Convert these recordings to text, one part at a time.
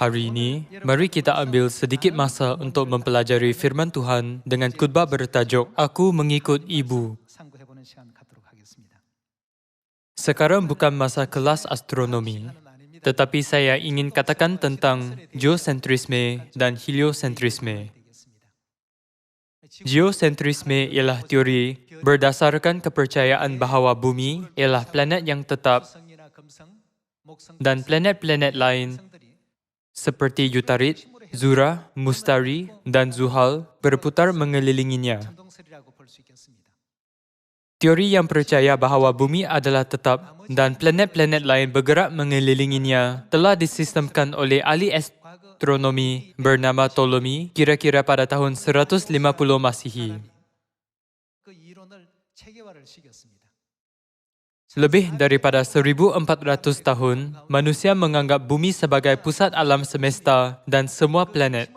Hari ini, mari kita ambil sedikit masa untuk mempelajari firman Tuhan dengan khutbah bertajuk Aku Mengikut Ibu. Sekarang bukan masa kelas astronomi, tetapi saya ingin katakan tentang geosentrisme dan heliosentrisme. Geosentrisme ialah teori berdasarkan kepercayaan bahawa bumi ialah planet yang tetap dan planet-planet lain seperti Yutarit, Zura, Mustari, dan Zuhal berputar mengelilinginya. Teori yang percaya bahawa bumi adalah tetap dan planet-planet lain bergerak mengelilinginya telah disistemkan oleh ahli astronomi bernama Ptolemy kira-kira pada tahun 150 Masihi. Lebih daripada 1,400 tahun, manusia menganggap bumi sebagai pusat alam semesta dan semua planet,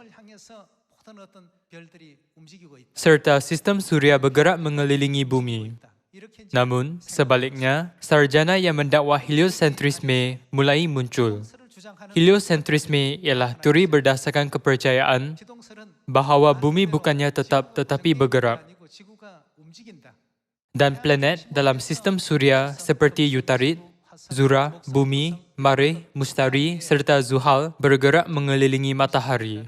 serta sistem suria bergerak mengelilingi bumi. Namun, sebaliknya, sarjana yang mendakwa heliosentrisme mulai muncul. Heliosentrisme ialah teori berdasarkan kepercayaan bahawa bumi bukannya tetap tetapi bergerak. Dan planet dalam sistem suria seperti Yutarit, Zura, Bumi, Mareh, Mustari serta Zuhal bergerak mengelilingi matahari.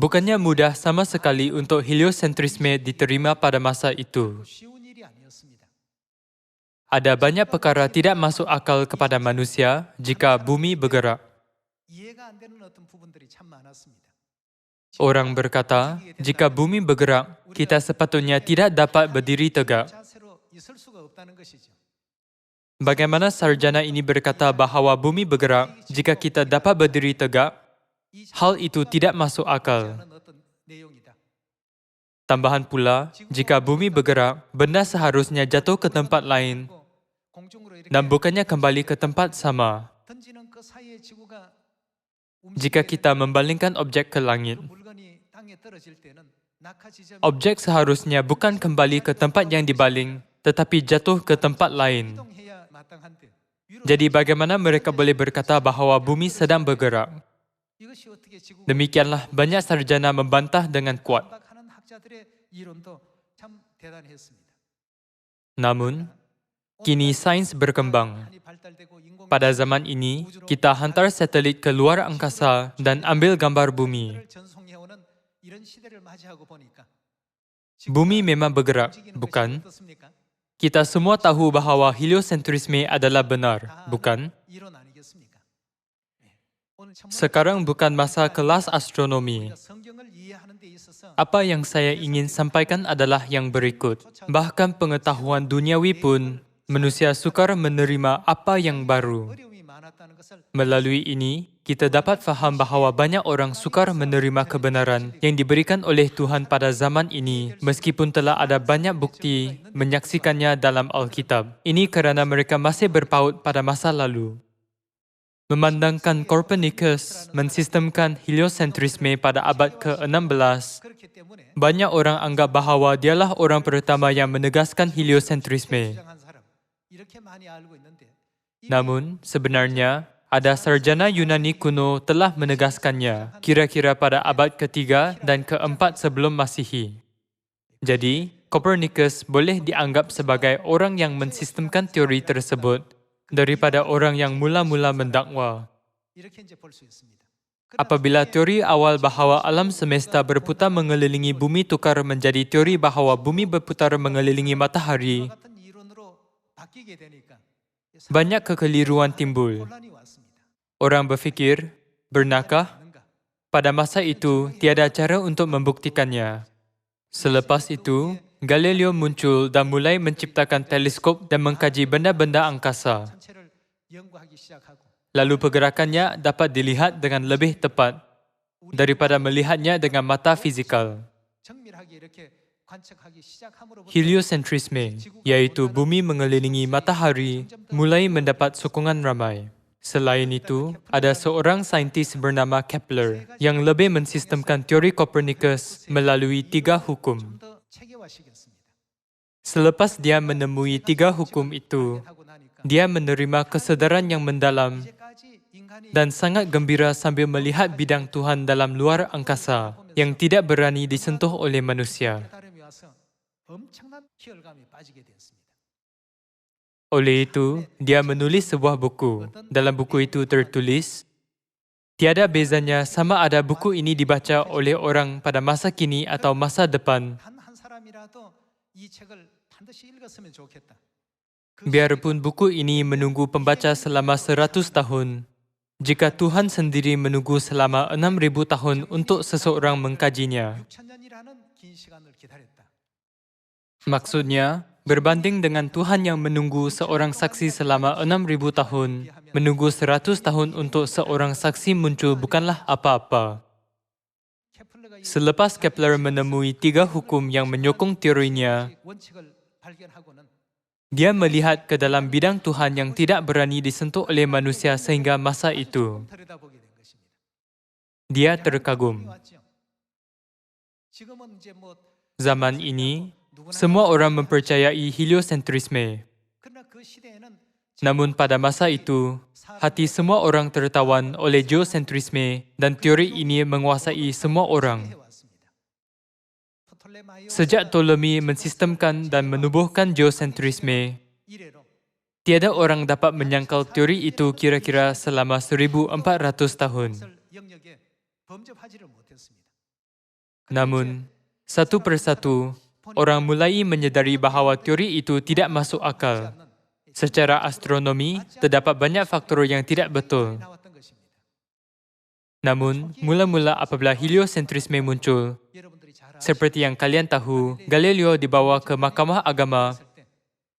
Bukannya mudah sama sekali untuk heliosentrisme diterima pada masa itu. Ada banyak perkara tidak masuk akal kepada manusia jika bumi bergerak. Orang berkata, jika bumi bergerak, kita sepatutnya tidak dapat berdiri tegak. Bagaimana sarjana ini berkata bahawa bumi bergerak jika kita dapat berdiri tegak? Hal itu tidak masuk akal. Tambahan pula, jika bumi bergerak, benda seharusnya jatuh ke tempat lain dan bukannya kembali ke tempat sama. Jika kita membalingkan objek ke langit, objek seharusnya bukan kembali ke tempat yang dibaling, tetapi jatuh ke tempat lain. Jadi bagaimana mereka boleh berkata bahawa bumi sedang bergerak? Demikianlah banyak sarjana membantah dengan kuat. Namun, kini sains berkembang. Pada zaman ini, kita hantar satelit ke luar angkasa dan ambil gambar bumi. Bumi memang bergerak, bukan? Kita semua tahu bahawa heliosentrisme adalah benar, bukan? Sekarang bukan masa kelas astronomi. Apa yang saya ingin sampaikan adalah yang berikut. Bahkan pengetahuan duniawi pun, manusia sukar menerima apa yang baru. Melalui ini, kita dapat faham bahawa banyak orang sukar menerima kebenaran yang diberikan oleh Tuhan pada zaman ini, meskipun telah ada banyak bukti menyaksikannya dalam Alkitab. Ini kerana mereka masih berpaut pada masa lalu. Memandangkan Copernicus mensistemkan heliosentrisme pada abad ke-16, banyak orang anggap bahawa dialah orang pertama yang menegaskan heliosentrisme. Namun, sebenarnya, ada sarjana Yunani kuno telah menegaskannya, kira-kira pada abad ke-3 dan ke-4 sebelum Masihi. Jadi, Copernicus boleh dianggap sebagai orang yang mensistemkan teori tersebut daripada orang yang mula-mula mendakwa. Apabila teori awal bahawa alam semesta berputar mengelilingi bumi tukar menjadi teori bahawa bumi berputar mengelilingi matahari, banyak kekeliruan timbul. Orang berfikir, benarkah? Pada masa itu, tiada cara untuk membuktikannya. Selepas itu, Galileo muncul dan mulai menciptakan teleskop dan mengkaji benda-benda angkasa. Lalu pergerakannya dapat dilihat dengan lebih tepat daripada melihatnya dengan mata fizikal. Heliosentrisme, iaitu bumi mengelilingi matahari, mulai mendapat sokongan ramai. Selain itu, ada seorang saintis bernama Kepler yang lebih mensistemkan teori Copernicus melalui 3 hukum. Selepas dia menemui 3 hukum itu, Dia menerima kesedaran yang mendalam dan sangat gembira sambil melihat bidang Tuhan dalam luar angkasa yang tidak berani disentuh oleh manusia. Oleh itu, dia menulis sebuah buku. Dalam buku itu tertulis, tiada bezanya sama ada buku ini dibaca oleh orang pada masa kini atau masa depan. Biarpun buku ini menunggu pembaca selama 100 tahun, jika Tuhan sendiri menunggu selama 6,000 tahun untuk seseorang mengkajinya. Maksudnya, berbanding dengan Tuhan yang menunggu seorang saksi selama 6,000 tahun, menunggu 100 tahun untuk seorang saksi muncul bukanlah apa-apa. Selepas Kepler menemui 3 hukum yang menyokong teorinya, dia melihat ke dalam bidang Tuhan yang tidak berani disentuh oleh manusia sehingga masa itu. Dia terkagum. Zaman ini, semua orang mempercayai heliosentrisme. Namun pada masa itu, hati semua orang tertawan oleh geosentrisme dan teori ini menguasai semua orang. Sejak Ptolemy mensistemkan dan menubuhkan geosentrisme, tiada orang dapat menyangkal teori itu kira-kira selama 1,400 tahun. Namun, satu persatu, orang mulai menyedari bahawa teori itu tidak masuk akal. Secara astronomi, terdapat banyak faktor yang tidak betul. Namun, mula-mula apabila heliosentrisme muncul, seperti yang kalian tahu, Galileo dibawa ke Mahkamah Agama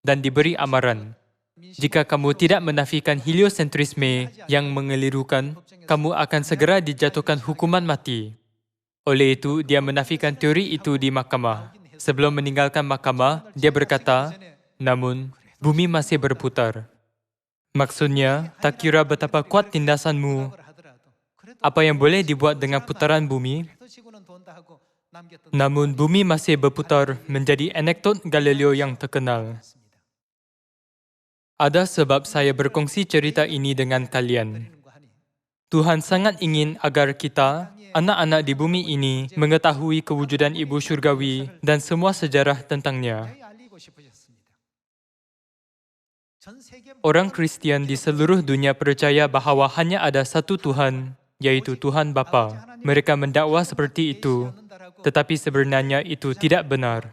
dan diberi amaran. Jika kamu tidak menafikan heliosentrisme yang mengelirukan, kamu akan segera dijatuhkan hukuman mati. Oleh itu, dia menafikan teori itu di mahkamah. Sebelum meninggalkan mahkamah, dia berkata, namun, bumi masih berputar. Maksudnya, tak kira betapa kuat tindasanmu, apa yang boleh dibuat dengan putaran bumi, namun bumi masih berputar menjadi anekdot Galileo yang terkenal. Ada sebab saya berkongsi cerita ini dengan kalian. Tuhan sangat ingin agar kita, anak-anak di bumi ini, mengetahui kewujudan Ibu Syurgawi dan semua sejarah tentangnya. Orang Kristian di seluruh dunia percaya bahawa hanya ada satu Tuhan, yaitu Tuhan Bapa. Mereka mendakwa seperti itu, tetapi sebenarnya itu tidak benar.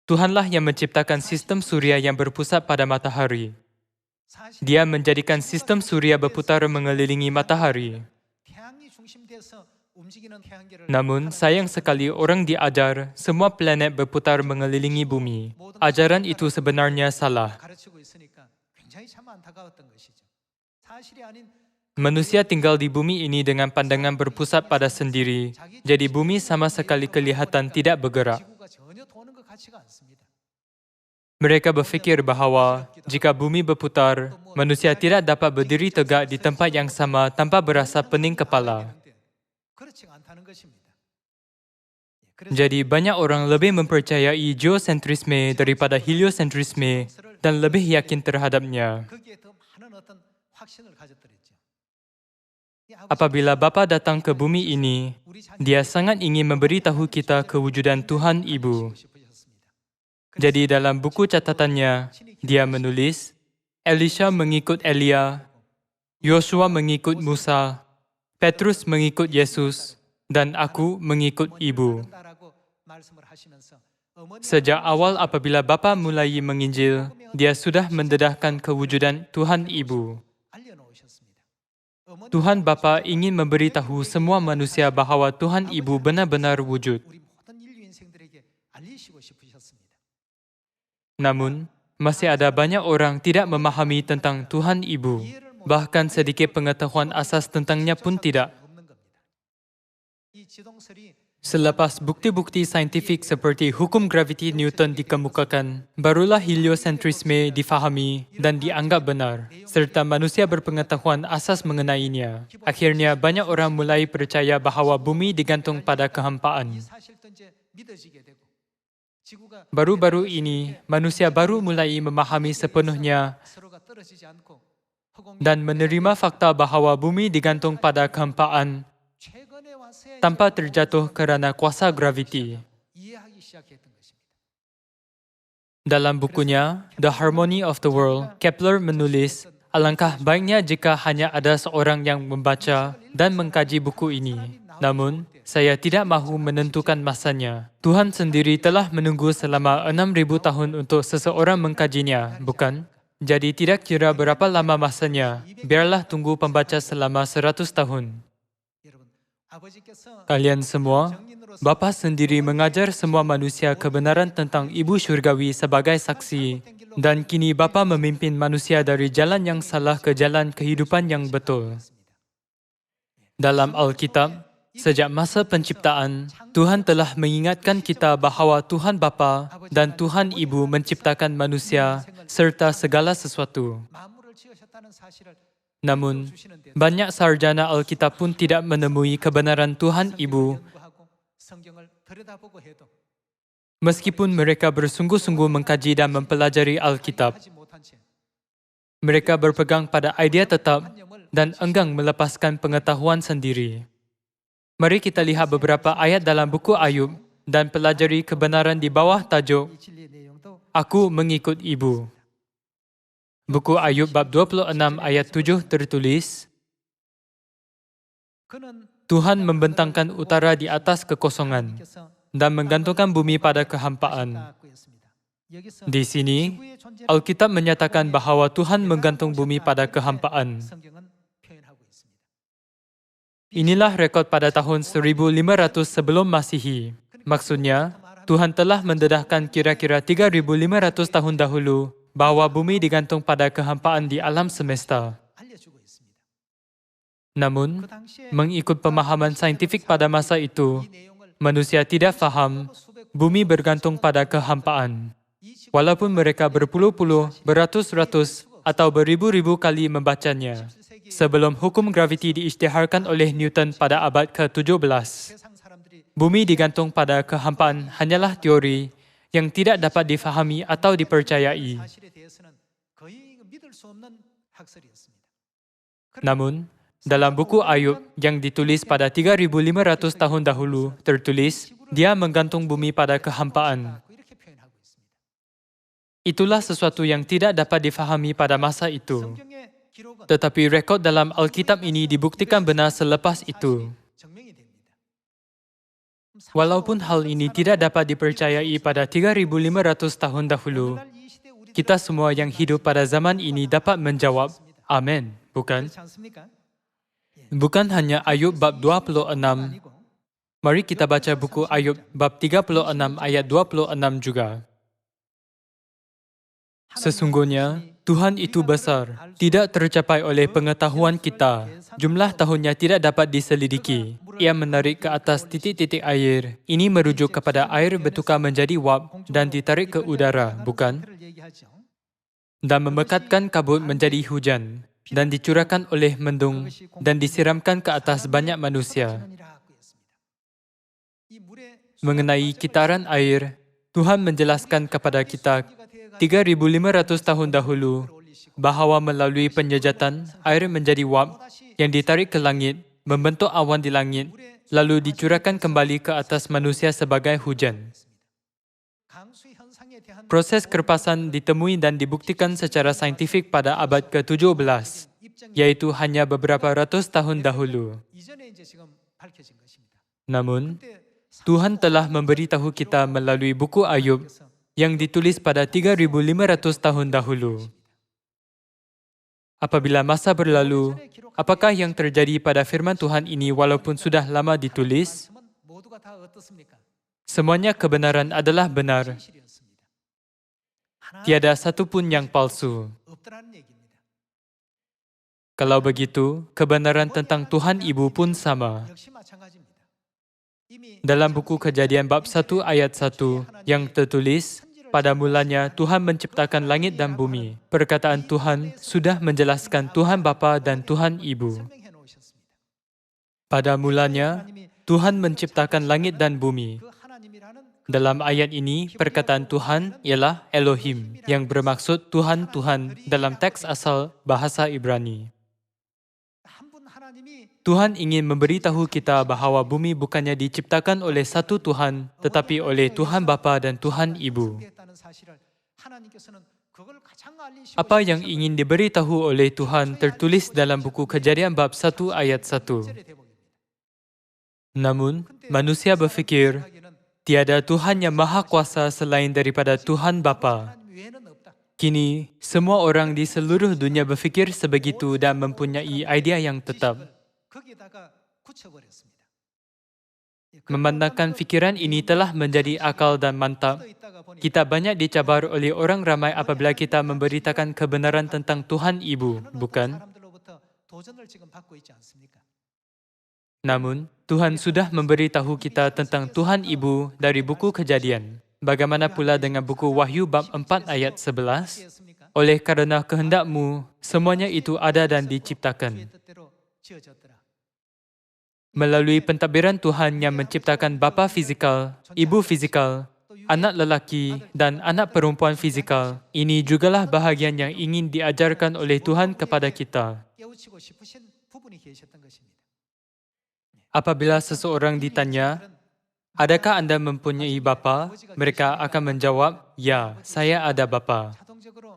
Tuhanlah yang menciptakan sistem suria yang berpusat pada matahari. Dia menjadikan sistem suria berputar mengelilingi matahari. Namun, sayang sekali orang diajar semua planet berputar mengelilingi bumi. Ajaran itu sebenarnya salah. Manusia tinggal di bumi ini dengan pandangan berpusat pada sendiri, jadi bumi sama sekali kelihatan tidak bergerak. Mereka berfikir bahawa jika bumi berputar, manusia tidak dapat berdiri tegak di tempat yang sama tanpa berasa pening kepala. Jadi banyak orang lebih mempercayai geosentrisme daripada heliosentrisme dan lebih yakin terhadapnya. Apabila Bapa datang ke bumi ini, Dia sangat ingin memberitahu kita kewujudan Tuhan Ibu. Jadi dalam buku catatannya, Dia menulis, Elisha mengikut Elia, Yosua mengikut Musa, Petrus mengikut Yesus, dan aku mengikut Ibu. Sejak awal apabila Bapa mulai menginjil, Dia sudah mendedahkan kewujudan Tuhan Ibu. Tuhan Bapa ingin memberitahu semua manusia bahawa Tuhan Ibu benar-benar wujud. Namun, masih ada banyak orang tidak memahami tentang Tuhan Ibu. Bahkan sedikit pengetahuan asas tentangnya pun tidak. Selepas bukti-bukti saintifik seperti hukum graviti Newton dikemukakan, barulah heliosentrisme difahami dan dianggap benar, serta manusia berpengetahuan asas mengenainya. Akhirnya, banyak orang mulai percaya bahawa bumi digantung pada kehampaan. Baru-baru ini, manusia baru mulai memahami sepenuhnya dan menerima fakta bahawa bumi digantung pada kehampaan tanpa terjatuh kerana kuasa graviti. Dalam bukunya, The Harmony of the World, Kepler menulis, alangkah baiknya jika hanya ada seorang yang membaca dan mengkaji buku ini. Namun, saya tidak mahu menentukan masanya. Tuhan sendiri telah menunggu selama 6,000 tahun untuk seseorang mengkajinya, bukan? Jadi tidak kira berapa lama masanya, biarlah tunggu pembaca selama 100 tahun. Kalian semua, Bapa sendiri mengajar semua manusia kebenaran tentang Ibu Syurgawi sebagai saksi, dan kini Bapa memimpin manusia dari jalan yang salah ke jalan kehidupan yang betul. Dalam Alkitab, sejak masa penciptaan, Tuhan telah mengingatkan kita bahawa Tuhan Bapa dan Tuhan Ibu menciptakan manusia serta segala sesuatu. Namun, banyak sarjana Alkitab pun tidak menemui kebenaran Tuhan Ibu, meskipun mereka bersungguh-sungguh mengkaji dan mempelajari Alkitab. Mereka berpegang pada idea tetap dan enggan melepaskan pengetahuan sendiri. Mari kita lihat beberapa ayat dalam buku Ayub dan pelajari kebenaran di bawah tajuk Aku mengikut Ibu. Buku Ayub bab 26 ayat 7 tertulis, Tuhan membentangkan utara di atas kekosongan dan menggantungkan bumi pada kehampaan. Di sini, Alkitab menyatakan bahawa Tuhan menggantung bumi pada kehampaan. Inilah rekod pada tahun 1500 sebelum Masihi. Maksudnya, Tuhan telah mendedahkan kira-kira 3,500 tahun dahulu bahawa bumi digantung pada kehampaan di alam semesta. Namun, mengikut pemahaman saintifik pada masa itu, manusia tidak faham bumi bergantung pada kehampaan. Walaupun mereka berpuluh-puluh, beratus-ratus, atau beribu-ribu kali membacanya. Sebelum hukum graviti diisytiharkan oleh Newton pada abad ke-17. Bumi digantung pada kehampaan hanyalah teori yang tidak dapat difahami atau dipercayai. Namun, dalam buku Ayub yang ditulis pada 3,500 tahun dahulu, tertulis, dia menggantung bumi pada kehampaan. Itulah sesuatu yang tidak dapat difahami pada masa itu. Tetapi rekod dalam Alkitab ini dibuktikan benar selepas itu. Walaupun hal ini tidak dapat dipercayai pada 3,500 tahun dahulu, kita semua yang hidup pada zaman ini dapat menjawab, Amin, bukan? Bukan hanya Ayub bab 26. Mari kita baca buku Ayub bab 36 ayat 26 juga. Sesungguhnya, Tuhan itu besar, tidak tercapai oleh pengetahuan kita. Jumlah tahunnya tidak dapat diselidiki. Ia menarik ke atas titik-titik air. Ini merujuk kepada air bertukar menjadi wap dan ditarik ke udara, bukan? Dan memekatkan kabut menjadi hujan dan dicurahkan oleh mendung dan disiramkan ke atas banyak manusia. Mengenai kitaran air, Tuhan menjelaskan kepada kita 3,500 tahun dahulu bahawa melalui penyejatan, air menjadi wap yang ditarik ke langit, membentuk awan di langit, lalu dicurahkan kembali ke atas manusia sebagai hujan. Proses kerpasan ditemui dan dibuktikan secara saintifik pada abad ke-17, yaitu hanya beberapa ratus tahun dahulu. Namun, Tuhan telah memberitahu kita melalui buku Ayub yang ditulis pada 3,500 tahun dahulu. Apabila masa berlalu, apakah yang terjadi pada firman Tuhan ini walaupun sudah lama ditulis? Semuanya kebenaran adalah benar. Tiada satu pun yang palsu. Kalau begitu, kebenaran tentang Tuhan Ibu pun sama. Dalam buku Kejadian bab 1 ayat 1 yang tertulis, pada mulanya Tuhan menciptakan langit dan bumi. Perkataan Tuhan sudah menjelaskan Tuhan Bapa dan Tuhan Ibu. Pada mulanya, Tuhan menciptakan langit dan bumi. Dalam ayat ini, perkataan Tuhan ialah Elohim, yang bermaksud Tuhan-Tuhan dalam teks asal bahasa Ibrani. Tuhan ingin memberitahu kita bahawa bumi bukannya diciptakan oleh satu Tuhan, tetapi oleh Tuhan Bapa dan Tuhan Ibu. Apa yang ingin diberitahu oleh Tuhan tertulis dalam buku Kejadian bab 1 ayat 1. Namun, manusia berfikir, tiada Tuhan yang maha kuasa selain daripada Tuhan Bapa. Kini, semua orang di seluruh dunia berfikir sebegitu dan mempunyai idea yang tetap. Memandangkan fikiran ini telah menjadi akal dan mantap, kita banyak dicabar oleh orang ramai apabila kita memberitakan kebenaran tentang Tuhan Ibu, bukan? Namun, Tuhan sudah memberitahu kita tentang Tuhan Ibu dari buku Kejadian. Bagaimana pula dengan buku Wahyu bab 4 ayat 11? Oleh kerana kehendak-Mu, semuanya itu ada dan diciptakan. Melalui pentadbiran Tuhan yang menciptakan bapa fizikal, ibu fizikal, anak lelaki dan anak perempuan fizikal, ini jugalah bahagian yang ingin diajarkan oleh Tuhan kepada kita. Apabila seseorang ditanya, adakah anda mempunyai bapa? Mereka akan menjawab, ya, saya ada bapa.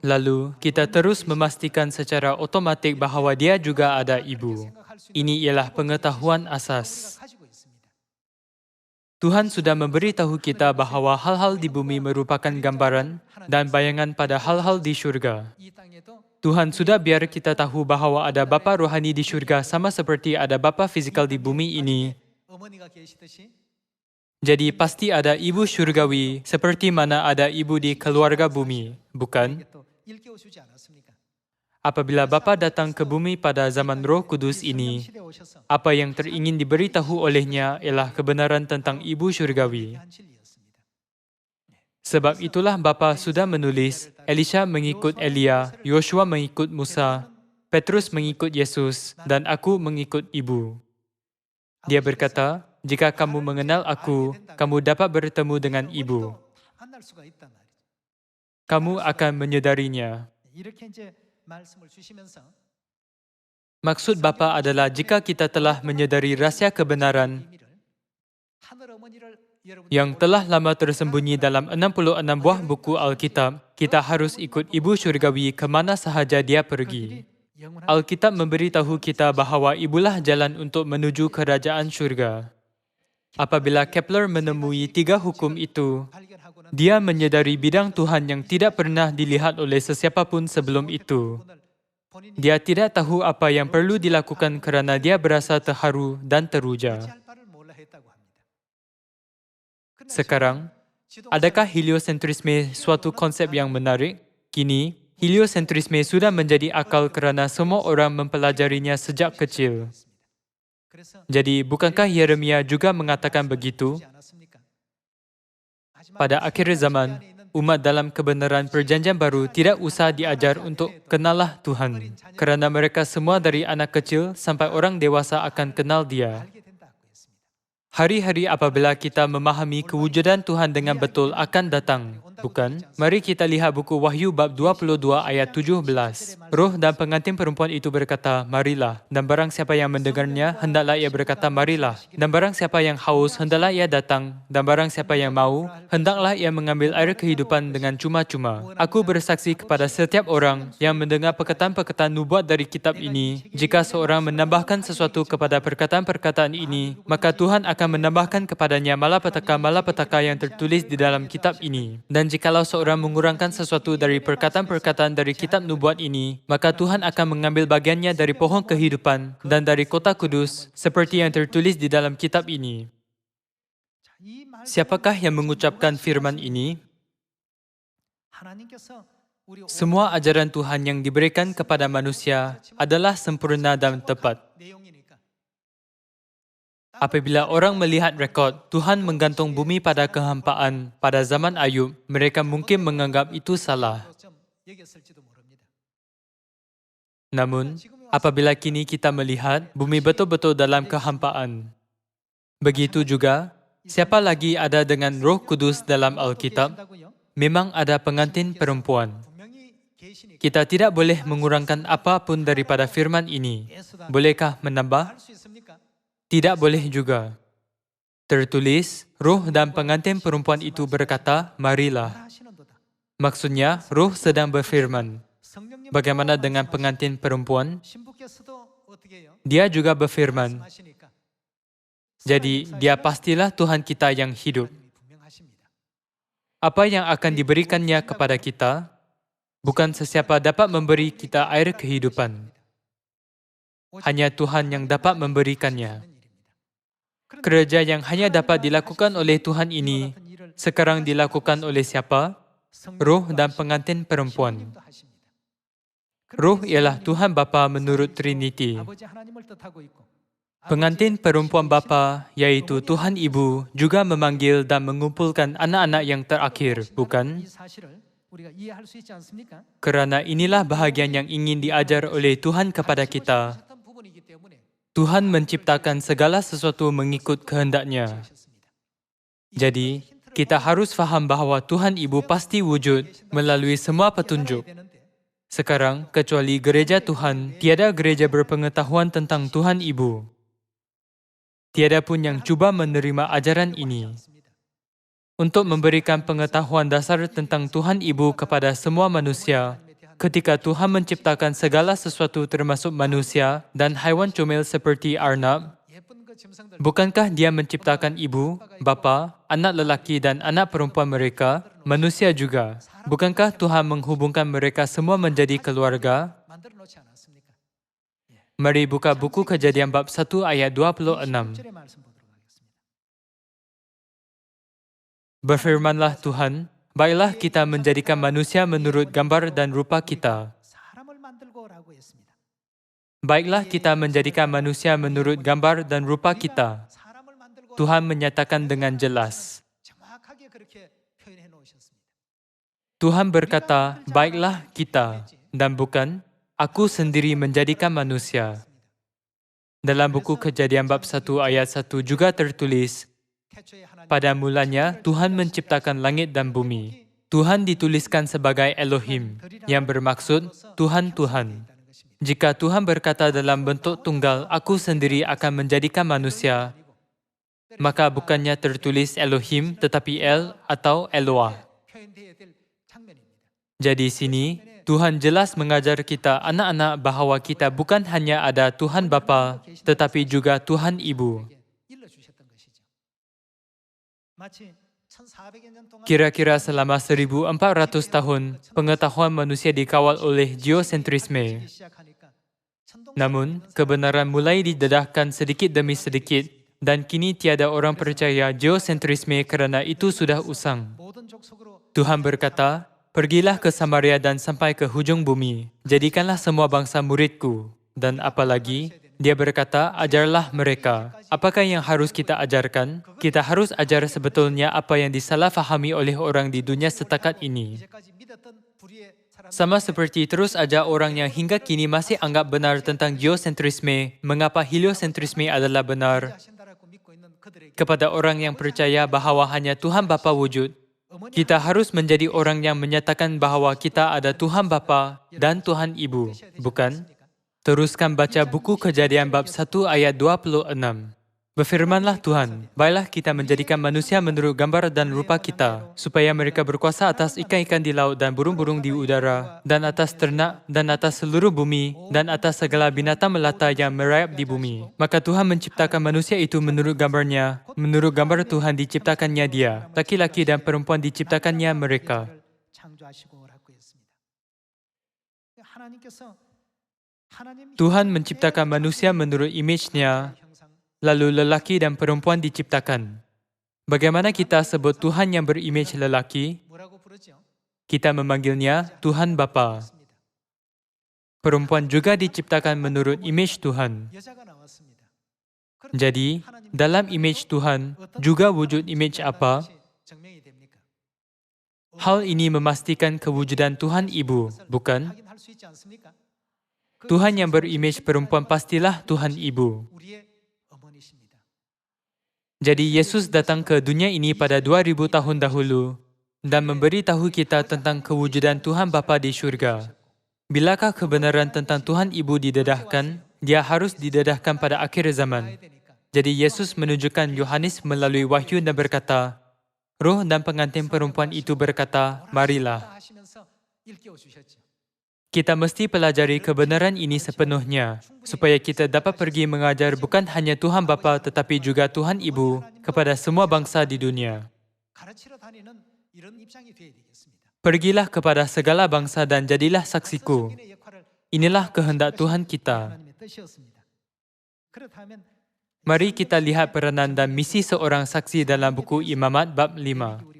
Lalu, kita terus memastikan secara otomatik bahawa dia juga ada ibu. Ini ialah pengetahuan asas. Tuhan sudah memberitahu kita bahawa hal-hal di bumi merupakan gambaran dan bayangan pada hal-hal di syurga. Tuhan sudah biar kita tahu bahawa ada bapa rohani di syurga sama seperti ada bapa fizikal di bumi ini. Jadi pasti ada ibu syurgawi seperti mana ada ibu di keluarga bumi, bukan? Apabila Bapa datang ke bumi pada zaman Roh Kudus ini, apa yang teringin diberitahu olehnya ialah kebenaran tentang ibu syurgawi. Sebab itulah Bapa sudah menulis, Elisha mengikut Elia, Yoshua mengikut Musa, Petrus mengikut Yesus, dan aku mengikut ibu. Dia berkata, jika kamu mengenal aku, kamu dapat bertemu dengan ibu. Kamu akan menyedarinya. Maksud Bapa adalah jika kita telah menyedari rahsia kebenaran yang telah lama tersembunyi dalam 66 buah buku Alkitab, kita harus ikut Ibu Syurgawi ke mana sahaja dia pergi. Alkitab memberitahu kita bahawa ibulah jalan untuk menuju kerajaan syurga. Apabila Kepler menemui 3 hukum itu, dia menyedari bidang Tuhan yang tidak pernah dilihat oleh sesiapa pun sebelum itu. Dia tidak tahu apa yang perlu dilakukan kerana dia berasa terharu dan teruja. Sekarang, adakah heliosentrisme suatu konsep yang menarik? Kini, heliosentrisme sudah menjadi akal kerana semua orang mempelajarinya sejak kecil. Jadi, bukankah Yeremia juga mengatakan begitu? Pada akhir zaman, umat dalam kebenaran perjanjian baru tidak usah diajar untuk kenallah Tuhan, kerana mereka semua dari anak kecil sampai orang dewasa akan kenal Dia. Hari-hari apabila kita memahami kewujudan Tuhan dengan betul akan datang, bukan? Mari kita lihat buku Wahyu bab 22 ayat 17. Roh dan pengantin perempuan itu berkata, marilah. Dan barang siapa yang mendengarnya, hendaklah ia berkata, marilah. Dan barang siapa yang haus, hendaklah ia datang. Dan barang siapa yang mau, hendaklah ia mengambil air kehidupan dengan cuma-cuma. Aku bersaksi kepada setiap orang yang mendengar perkataan-perkataan nubuat dari kitab ini, jika seorang menambahkan sesuatu kepada perkataan-perkataan ini, maka Tuhan akan menambahkan kepadanya malapetaka-malapetaka yang tertulis di dalam kitab ini. Dan jikalau seorang mengurangkan sesuatu dari perkataan-perkataan dari kitab nubuat ini, maka Tuhan akan mengambil bagiannya dari pohon kehidupan dan dari kota kudus, seperti yang tertulis di dalam kitab ini. Siapakah yang mengucapkan firman ini? Semua ajaran Tuhan yang diberikan kepada manusia adalah sempurna dan tepat. Apabila orang melihat rekod Tuhan menggantung bumi pada kehampaan pada zaman Ayub, mereka mungkin menganggap itu salah. Namun, apabila kini kita melihat bumi betul-betul dalam kehampaan, begitu juga Siapa lagi ada dengan Roh Kudus dalam Alkitab? Memang ada pengantin perempuan. Kita tidak boleh mengurangkan apapun daripada firman ini. Bolehkah menambah? Tidak boleh juga. Tertulis, roh dan pengantin perempuan itu berkata, marilah. Maksudnya, roh sedang berfirman. Bagaimana dengan pengantin perempuan? Dia juga berfirman. Jadi, dia pastilah Tuhan kita yang hidup. Apa yang akan diberikannya kepada kita? Bukan sesiapa dapat memberi kita air kehidupan. Hanya Tuhan yang dapat memberikannya. Kerja yang hanya dapat dilakukan oleh Tuhan ini, sekarang dilakukan oleh siapa? Roh dan pengantin perempuan. Roh ialah Tuhan Bapa menurut Trinity. Pengantin perempuan Bapa, yaitu Tuhan Ibu, juga memanggil dan mengumpulkan anak-anak yang terakhir, bukan? Kerana inilah bahagian yang ingin diajar oleh Tuhan kepada kita. Tuhan menciptakan segala sesuatu mengikut kehendaknya. Jadi, kita harus faham bahawa Tuhan Ibu pasti wujud melalui semua petunjuk. Sekarang, kecuali gereja Tuhan, tiada gereja berpengetahuan tentang Tuhan Ibu. Tiada pun yang cuba menerima ajaran ini. Untuk memberikan pengetahuan dasar tentang Tuhan Ibu kepada semua manusia, ketika Tuhan menciptakan segala sesuatu termasuk manusia dan haiwan comel seperti arnab, bukankah Dia menciptakan ibu, bapa, anak lelaki dan anak perempuan mereka, manusia juga? Bukankah Tuhan menghubungkan mereka semua menjadi keluarga? Mari buka buku Kejadian bab 1 ayat 26. Berfirmanlah Tuhan, baiklah kita menjadikan manusia menurut gambar dan rupa kita. Baiklah kita menjadikan manusia menurut gambar dan rupa kita. Tuhan menyatakan dengan jelas. Tuhan berkata, baiklah kita, dan bukan, aku sendiri menjadikan manusia. Dalam buku Kejadian bab 1 ayat 1 juga tertulis, pada mulanya Tuhan menciptakan langit dan bumi. Tuhan dituliskan sebagai Elohim, yang bermaksud Tuhan-Tuhan. Jika Tuhan berkata dalam bentuk tunggal, aku sendiri akan menjadikan manusia, maka bukannya tertulis Elohim tetapi El atau Eloah. Jadi sini, Tuhan jelas mengajar kita anak-anak bahawa kita bukan hanya ada Tuhan Bapa, tetapi juga Tuhan Ibu. Kira-kira selama 1400 tahun, pengetahuan manusia dikawal oleh geosentrisme. Namun, kebenaran mulai didedahkan sedikit demi sedikit dan kini tiada orang percaya geosentrisme kerana itu sudah usang. Tuhan berkata, pergilah ke Samaria dan sampai ke hujung bumi. Jadikanlah semua bangsa muridku. Dan apalagi, dia berkata, ajarlah mereka. Apakah yang harus kita ajarkan? Kita harus ajar sebetulnya apa yang disalahfahami oleh orang di dunia setakat ini. Sama seperti terus ajar orang yang hingga kini masih anggap benar tentang geosentrisme, mengapa heliosentrisme adalah benar. Kepada orang yang percaya bahawa hanya Tuhan Bapa wujud, kita harus menjadi orang yang menyatakan bahawa kita ada Tuhan Bapa dan Tuhan Ibu, bukan? Teruskan baca buku Kejadian bab 1 ayat 26. Berfirmanlah Tuhan, baiklah kita menjadikan manusia menurut gambar dan rupa kita, supaya mereka berkuasa atas ikan-ikan di laut dan burung-burung di udara, dan atas ternak, dan atas seluruh bumi, dan atas segala binatang melata yang merayap di bumi. Maka Tuhan menciptakan manusia itu menurut gambarnya, menurut gambar Tuhan diciptakannya dia, laki-laki dan perempuan diciptakannya mereka. Tuhan menciptakan manusia menurut imej-Nya, lalu lelaki dan perempuan diciptakan. Bagaimana kita sebut Tuhan yang berimej lelaki? Kita memanggilnya Tuhan Bapa. Perempuan juga diciptakan menurut imej Tuhan. Jadi, dalam imej Tuhan, juga wujud imej apa? Hal ini memastikan kewujudan Tuhan Ibu, bukan? Tuhan yang berimej perempuan pastilah Tuhan Ibu. Jadi Yesus datang ke dunia ini pada 2000 tahun dahulu dan memberitahu kita tentang kewujudan Tuhan Bapa di syurga. Bilakah kebenaran tentang Tuhan Ibu didedahkan, dia harus didedahkan pada akhir zaman. Jadi Yesus menunjukkan Yohanes melalui wahyu dan berkata, Roh dan pengantin perempuan itu berkata, marilah. Kita mesti pelajari kebenaran ini sepenuhnya, supaya kita dapat pergi mengajar bukan hanya Tuhan Bapa tetapi juga Tuhan Ibu kepada semua bangsa di dunia. Pergilah kepada segala bangsa dan jadilah saksiku. Inilah kehendak Tuhan kita. Mari kita lihat peranan dan misi seorang saksi dalam buku Imamat bab 5.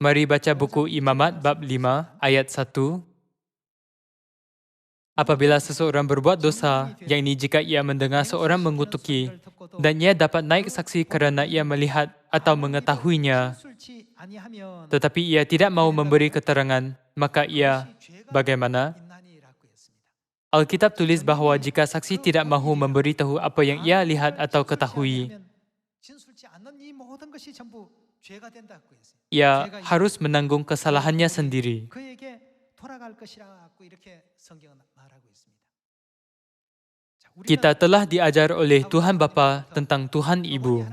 Mari baca buku Imamat bab 5 ayat 1. Apabila seseorang berbuat dosa, yakni jika ia mendengar seorang mengutuki, dan ia dapat naik saksi kerana ia melihat atau mengetahuinya, tetapi ia tidak mahu memberi keterangan, maka ia bagaimana? Alkitab tulis bahawa jika saksi tidak mahu memberitahu apa yang ia lihat atau ketahui, ia harus menanggung kesalahannya sendiri. Kita telah diajar oleh Tuhan Bapa tentang Tuhan Ibu.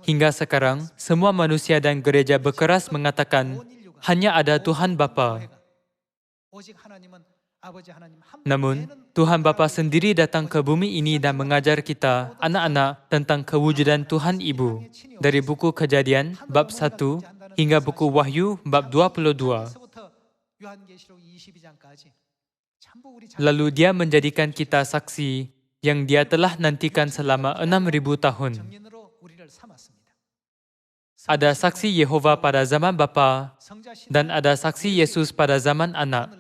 Hingga sekarang, semua manusia dan gereja berkeras mengatakan, hanya ada Tuhan Bapa. Namun, Tuhan Bapa sendiri datang ke bumi ini dan mengajar kita, anak-anak, tentang kewujudan Tuhan Ibu. Dari buku Kejadian, bab 1, hingga buku Wahyu, bab 22. Lalu dia menjadikan kita saksi yang dia telah nantikan selama 6,000 tahun. Ada saksi Yehova pada zaman Bapa dan ada saksi Yesus pada zaman Anak.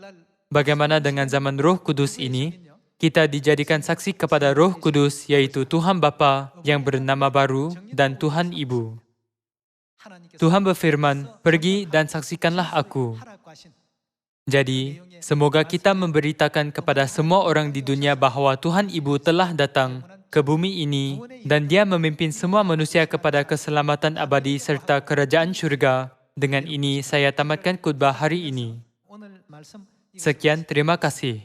Bagaimana dengan zaman Roh Kudus ini? Kita dijadikan saksi kepada Roh Kudus, yaitu Tuhan Bapa yang bernama baru dan Tuhan Ibu. Tuhan berfirman, pergi dan saksikanlah aku. Jadi, semoga kita memberitakan kepada semua orang di dunia bahawa Tuhan Ibu telah datang ke bumi ini dan dia memimpin semua manusia kepada keselamatan abadi serta kerajaan syurga. Dengan ini, saya tamatkan khutbah hari ini. Sekian, terima kasih.